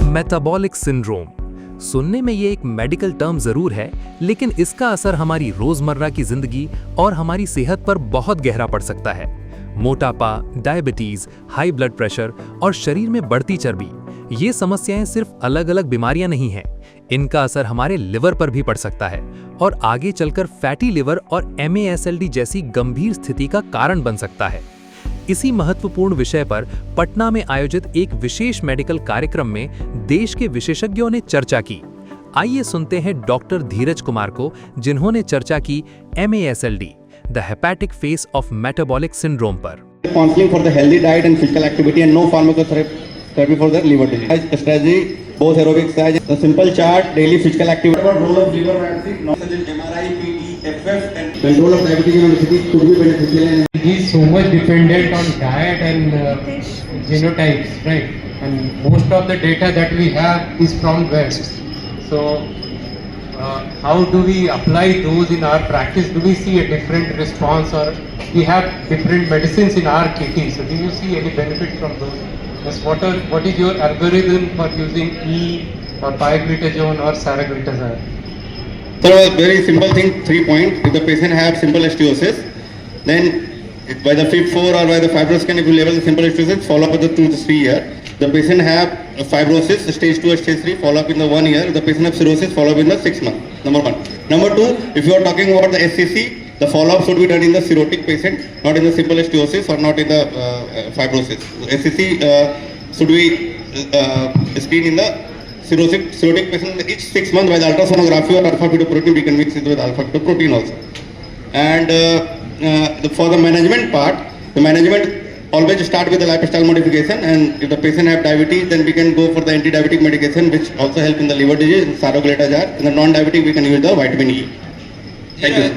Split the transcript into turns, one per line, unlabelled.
Metabolic syndrome. सुनने में ये एक मेडिकल टर्म जरूर है, लेकिन इसका असर हमारी रोजमर्रा की जिंदगी और हमारी सेहत पर बहुत गहरा पड़ सकता है। मोटापा, डायबिटीज, हाई ब्लड प्रेशर और शरीर में बढ़ती चर्बी, ये समस्याएं सिर्फ अलग अलग बीमारियां नहीं हैं, इनका असर हमारे लिवर पर भी पड़ सकता है और आगे चलकर फैटी लिवर और MASLD जैसी गंभीर स्थिति का कारण बन सकता है। इसी महत्वपूर्ण विषय पर पटना में आयोजित एक विशेष मेडिकल कार्यक्रम में देश के विशेषज्ञों ने चर्चा की। आइए सुनते हैं डॉक्टर धीरज कुमार को, जिन्होंने चर्चा की MASLD, the hepatic face of metabolic syndrome पर।
Counseling for the healthy diet and physical activity and no pharmacotherapy for the liver disease. Strategy, both aerobic exercise, a simple chart, daily physical activity. What role of liver biopsy? Such as MRI, PT, FF, and control of diabetes and obesity could be beneficial.
It is so much dependent on diet and genotypes, right? And most of the data that we have is from West. So, how do we apply those in our practice? Do we see a different response, or we have different medicines in our kitty? So, do you see any benefit from those? Yes, what is your algorithm for using E or pioglitazone or saroglitazone?
So a very simple thing, 3 points. If the patient have simple osteosis, then by the FIB 4 or by the fibroscan, if you level the simple osteosis, follow up with the 2 to 3 year. The patient have fibrosis, stage 2 or stage 3, follow up in the 1 year. If the patient have cirrhosis, follow up in the 6 months. Number 1. Number 2, if you are talking about the SCC, the follow-up should be done in the cirrhotic patient, not in the simple osteosis or not in the fibrosis. SCC should be screened in the cirrhotic patient each 6 months by the ultrasonography or alpha-fetoprotein. We can mix it with alpha-fetoprotein also. And for the management part, the management always start with the lifestyle modification, and if the patient have diabetes, then we can go for the anti-diabetic medication, which also help in the liver disease, saroglitazar. In the non-diabetic, we can use the vitamin E. Thank you.